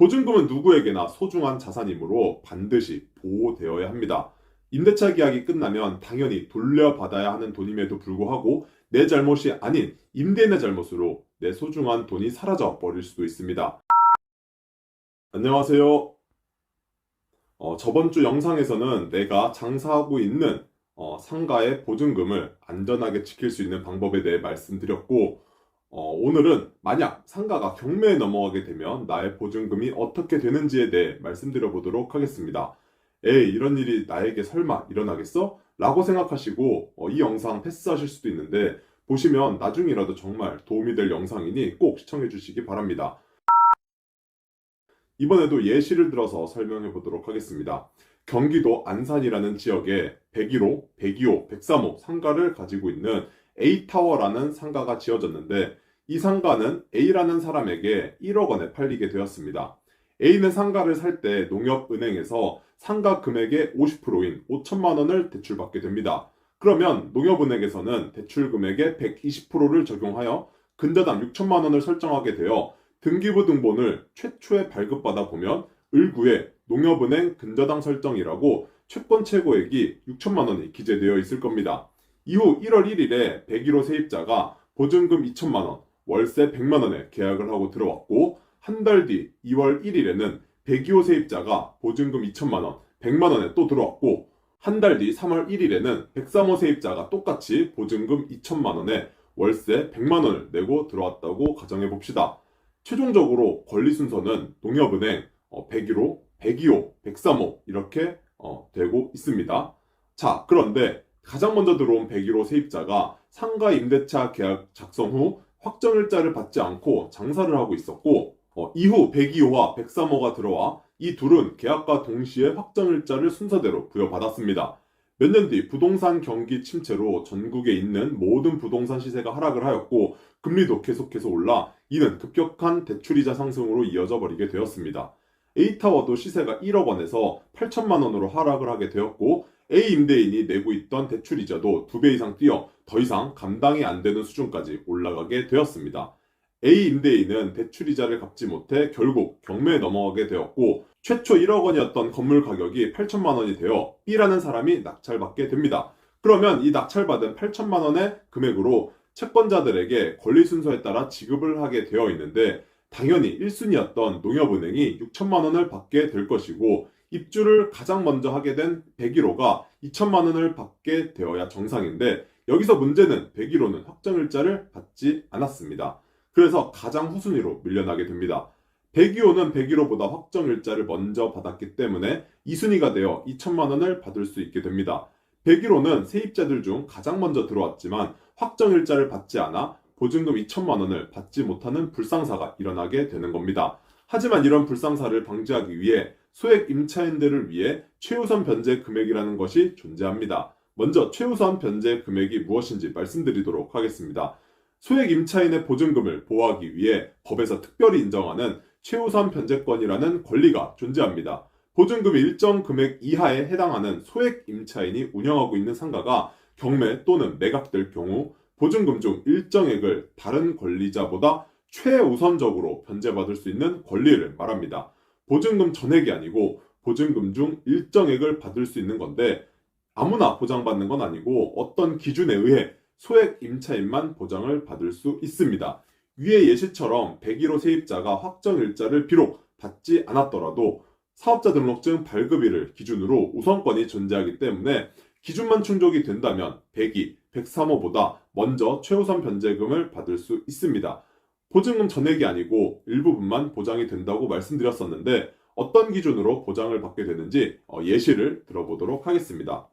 보증금은 누구에게나 소중한 자산이므로 반드시 보호되어야 합니다. 임대차 계약이 끝나면 당연히 돌려받아야 하는 돈임에도 불구하고 내 잘못이 아닌 임대인의 잘못으로 내 소중한 돈이 사라져 버릴 수도 있습니다. 안녕하세요. 저번 주 영상에서는 내가 장사하고 있는 상가의 보증금을 안전하게 지킬 수 있는 방법에 대해 말씀드렸고, 오늘은 만약 상가가 경매에 넘어가게 되면 나의 보증금이 어떻게 되는지에 대해 말씀드려 보도록 하겠습니다. 에이, 이런 일이 나에게 설마 일어나겠어? 라고 생각하시고 이 영상 패스하실 수도 있는데, 보시면 나중이라도 정말 도움이 될 영상이니 꼭 시청해 주시기 바랍니다. 이번에도 예시를 들어서 설명해 보도록 하겠습니다. 경기도 안산이라는 지역에 101호, 102호, 103호 상가를 가지고 있는 A타워라는 상가가 지어졌는데, 이 상가는 A라는 사람에게 1억 원에 팔리게 되었습니다. A는 상가를 살 때 농협은행에서 상가 금액의 50%인 5천만 원을 대출받게 됩니다. 그러면 농협은행에서는 대출 금액의 120%를 적용하여 근저당 6천만 원을 설정하게 되어 등기부 등본을 최초에 발급받아 보면 을구에 농협은행 근저당 설정이라고 채권 최고액이 6천만 원이 기재되어 있을 겁니다. 이후 1월 1일에 101호 세입자가 보증금 2천만 원, 월세 100만 원에 계약을 하고 들어왔고, 한 달 뒤 2월 1일에는 102호 세입자가 보증금 2천만 원, 100만 원에 또 들어왔고, 한 달 뒤 3월 1일에는 103호 세입자가 똑같이 보증금 2천만 원에 월세 100만 원을 내고 들어왔다고 가정해 봅시다. 최종적으로 권리 순서는 농협은행 101호, 102호, 103호 이렇게 되고 있습니다. 자, 그런데 가장 먼저 들어온 101호 세입자가 상가 임대차 계약 작성 후 확정일자를 받지 않고 장사를 하고 있었고, 이후 102호와 103호가 들어와 이 둘은 계약과 동시에 확정일자를 순서대로 부여받았습니다. 몇 년 뒤 부동산 경기 침체로 전국에 있는 모든 부동산 시세가 하락을 하였고, 금리도 계속해서 올라 이는 급격한 대출이자 상승으로 이어져 버리게 되었습니다. A타워도 시세가 1억 원에서 8천만 원으로 하락을 하게 되었고, A 임대인이 내고 있던 대출이자도 2배 이상 뛰어 더 이상 감당이 안 되는 수준까지 올라가게 되었습니다. A 임대인은 대출이자를 갚지 못해 결국 경매에 넘어가게 되었고, 최초 1억 원이었던 건물 가격이 8천만 원이 되어 B라는 사람이 낙찰받게 됩니다. 그러면 이 낙찰받은 8천만 원의 금액으로 채권자들에게 권리 순서에 따라 지급을 하게 되어 있는데, 당연히 1순위였던 농협은행이 6천만 원을 받게 될 것이고, 입주를 가장 먼저 하게 된 101호가 2천만 원을 받게 되어야 정상인데, 여기서 문제는 101호는 확정일자를 받지 않았습니다. 그래서 가장 후순위로 밀려나게 됩니다. 102호는 101호보다 확정일자를 먼저 받았기 때문에 2순위가 되어 2천만 원을 받을 수 있게 됩니다. 101호는 세입자들 중 가장 먼저 들어왔지만 확정일자를 받지 않아 보증금 2천만 원을 받지 못하는 불상사가 일어나게 되는 겁니다. 하지만 이런 불상사를 방지하기 위해 소액 임차인들을 위해 최우선 변제 금액이라는 것이 존재합니다. 먼저 최우선 변제 금액이 무엇인지 말씀드리도록 하겠습니다. 소액 임차인의 보증금을 보호하기 위해 법에서 특별히 인정하는 최우선 변제권이라는 권리가 존재합니다. 보증금이 일정 금액 이하에 해당하는 소액 임차인이 운영하고 있는 상가가 경매 또는 매각될 경우 보증금 중 일정액을 다른 권리자보다 최우선적으로 변제받을 수 있는 권리를 말합니다. 보증금 전액이 아니고 보증금 중 일정액을 받을 수 있는 건데, 아무나 보장받는 건 아니고 어떤 기준에 의해 소액 임차인만 보장을 받을 수 있습니다. 위의 예시처럼 101호 세입자가 확정일자를 비록 받지 않았더라도 사업자 등록증 발급일을 기준으로 우선권이 존재하기 때문에 기준만 충족이 된다면 102, 103호보다 먼저 최우선 변제금을 받을 수 있습니다. 보증금 전액이 아니고 일부분만 보장이 된다고 말씀드렸었는데, 어떤 기준으로 보장을 받게 되는지 예시를 들어보도록 하겠습니다.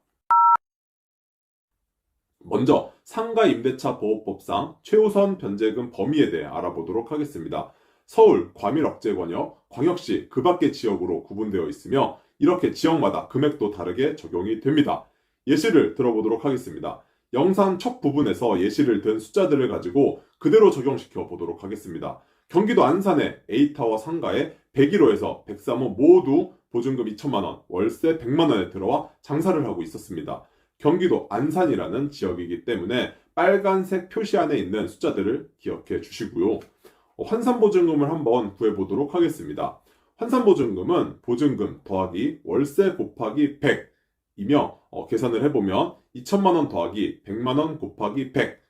먼저 상가 임대차 보호법상 최우선 변제금 범위에 대해 알아보도록 하겠습니다. 서울, 과밀억제권역, 광역시 그 밖의 지역으로 구분되어 있으며 이렇게 지역마다 금액도 다르게 적용이 됩니다. 예시를 들어보도록 하겠습니다. 영상 첫 부분에서 예시를 든 숫자들을 가지고 그대로 적용시켜 보도록 하겠습니다. 경기도 안산의 A타워 상가에 101호에서 103호 모두 보증금 2천만 원, 월세 100만 원에 들어와 장사를 하고 있었습니다. 경기도 안산이라는 지역이기 때문에 빨간색 표시 안에 있는 숫자들을 기억해 주시고요. 환산보증금을 한번 구해보도록 하겠습니다. 환산보증금은 보증금 더하기 월세 곱하기 100이며 계산을 해보면 2천만 원 더하기 100만 원 곱하기 100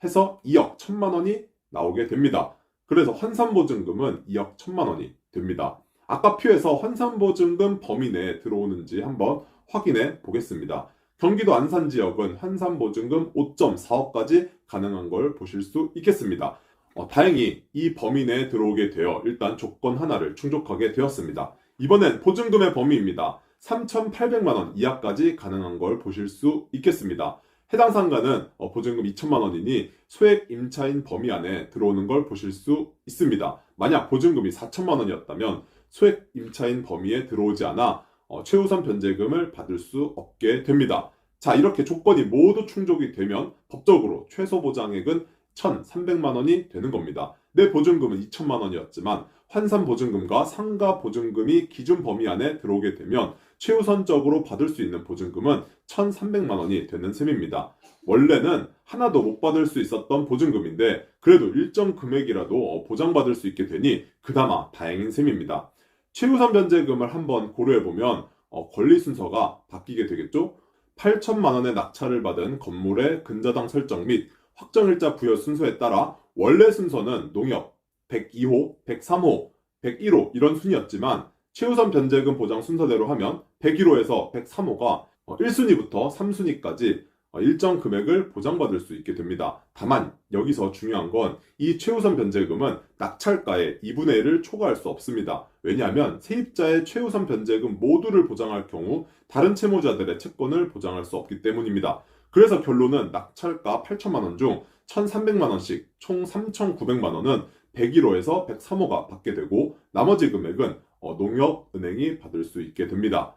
해서 2억 1천만 원이 나오게 됩니다. 그래서 환산보증금은 2억 1천만 원이 됩니다. 아까 표에서 환산보증금 범위 내에 들어오는지 한번 확인해 보겠습니다. 경기도 안산 지역은 환산보증금 5.4억까지 가능한 걸 보실 수 있겠습니다. 다행히 이 범위 내에 들어오게 되어 일단 조건 하나를 충족하게 되었습니다. 이번엔 보증금의 범위입니다. 3,800만 원 이하까지 가능한 걸 보실 수 있겠습니다. 해당 상가는 보증금 2천만 원이니 소액 임차인 범위 안에 들어오는 걸 보실 수 있습니다. 만약 보증금이 4천만 원이었다면 소액 임차인 범위에 들어오지 않아 최우선 변제금을 받을 수 없게 됩니다. 자, 이렇게 조건이 모두 충족이 되면 법적으로 최소 보장액은 1,300만 원이 되는 겁니다. 내 보증금은 2천만 원이었지만 환산 보증금과 상가 보증금이 기준 범위 안에 들어오게 되면 최우선적으로 받을 수 있는 보증금은 1,300만 원이 되는 셈입니다. 원래는 하나도 못 받을 수 있었던 보증금인데 그래도 일정 금액이라도 보장받을 수 있게 되니 그나마 다행인 셈입니다. 최우선 변제금을 한번 고려해보면 권리 순서가 바뀌게 되겠죠? 8천만 원의 낙찰을 받은 건물의 근저당 설정 및 확정일자 부여 순서에 따라 원래 순서는 농협 102호, 103호, 101호 이런 순이었지만 최우선 변제금 보장 순서대로 하면 101호에서 103호가 1순위부터 3순위까지 일정 금액을 보장받을 수 있게 됩니다. 다만 여기서 중요한 건 이 최우선 변제금은 낙찰가의 2분의 1을 초과할 수 없습니다. 왜냐하면 세입자의 최우선 변제금 모두를 보장할 경우 다른 채무자들의 채권을 보장할 수 없기 때문입니다. 그래서 결론은 낙찰가 8천만 원 중 1,300만 원씩 총 3,900만 원은 101호에서 103호가 받게 되고 나머지 금액은 농협은행이 받을 수 있게 됩니다.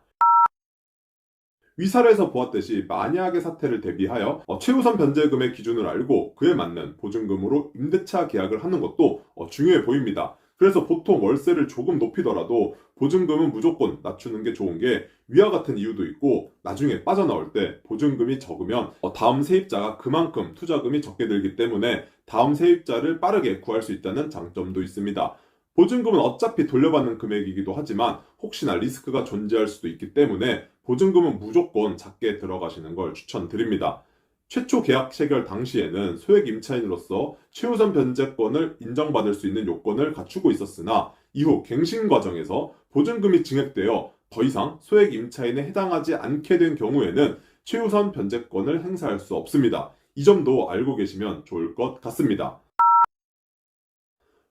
위사례에서 보았듯이 만약의 사태를 대비하여 최우선 변제금의 기준을 알고 그에 맞는 보증금으로 임대차 계약을 하는 것도 중요해 보입니다. 그래서 보통 월세를 조금 높이더라도 보증금은 무조건 낮추는 게 좋은 게 위와 같은 이유도 있고 나중에 빠져나올 때 보증금이 적으면 다음 세입자가 그만큼 투자금이 적게 들기 때문에 다음 세입자를 빠르게 구할 수 있다는 장점도 있습니다. 보증금은 어차피 돌려받는 금액이기도 하지만 혹시나 리스크가 존재할 수도 있기 때문에 보증금은 무조건 작게 들어가시는 걸 추천드립니다. 최초 계약 체결 당시에는 소액 임차인으로서 최우선 변제권을 인정받을 수 있는 요건을 갖추고 있었으나 이후 갱신 과정에서 보증금이 증액되어 더 이상 소액 임차인에 해당하지 않게 된 경우에는 최우선 변제권을 행사할 수 없습니다. 이 점도 알고 계시면 좋을 것 같습니다.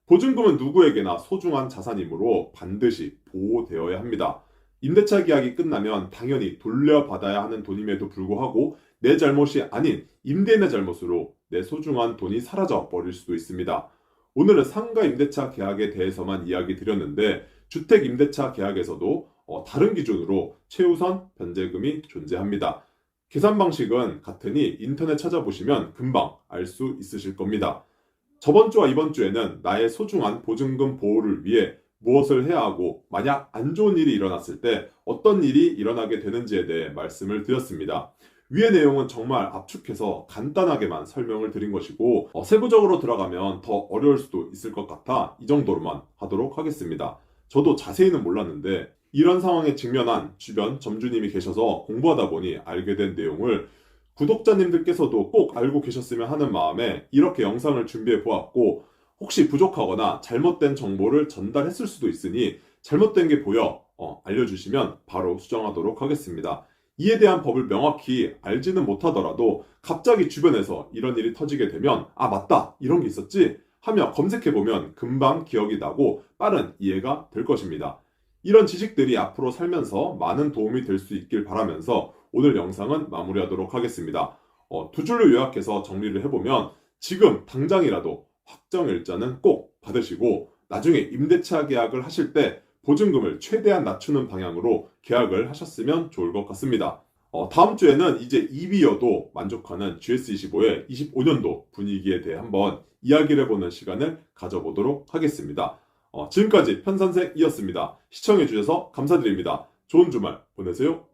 보증금은 누구에게나 소중한 자산이므로 반드시 보호되어야 합니다. 임대차 계약이 끝나면 당연히 돌려받아야 하는 돈임에도 불구하고 내 잘못이 아닌 임대인의 잘못으로 내 소중한 돈이 사라져 버릴 수도 있습니다. 오늘은 상가 임대차 계약에 대해서만 이야기 드렸는데 주택 임대차 계약에서도 다른 기준으로 최우선 변제금이 존재합니다. 계산 방식은 같으니 인터넷 찾아보시면 금방 알 수 있으실 겁니다. 저번 주와 이번 주에는 나의 소중한 보증금 보호를 위해 무엇을 해야 하고 만약 안 좋은 일이 일어났을 때 어떤 일이 일어나게 되는지에 대해 말씀을 드렸습니다. 위의 내용은 정말 압축해서 간단하게만 설명을 드린 것이고 세부적으로 들어가면 더 어려울 수도 있을 것 같아 이 정도로만 하도록 하겠습니다. 저도 자세히는 몰랐는데 이런 상황에 직면한 주변 점주님이 계셔서 공부하다 보니 알게 된 내용을 구독자님들께서도 꼭 알고 계셨으면 하는 마음에 이렇게 영상을 준비해 보았고 혹시 부족하거나 잘못된 정보를 전달했을 수도 있으니 잘못된 게 보여 알려주시면 바로 수정하도록 하겠습니다. 이에 대한 법을 명확히 알지는 못하더라도 갑자기 주변에서 이런 일이 터지게 되면 아 맞다 이런 게 있었지 하며 검색해보면 금방 기억이 나고 빠른 이해가 될 것입니다. 이런 지식들이 앞으로 살면서 많은 도움이 될 수 있길 바라면서 오늘 영상은 마무리하도록 하겠습니다. 두 줄로 요약해서 정리를 해보면 지금 당장이라도 확정일자는 꼭 받으시고 나중에 임대차 계약을 하실 때 보증금을 최대한 낮추는 방향으로 계약을 하셨으면 좋을 것 같습니다. 다음 주에는 이제 EB여도 만족하는 GS25의 25년도 분위기에 대해 한번 이야기를 해보는 시간을 가져보도록 하겠습니다. 지금까지 편선생이었습니다. 시청해주셔서 감사드립니다. 좋은 주말 보내세요.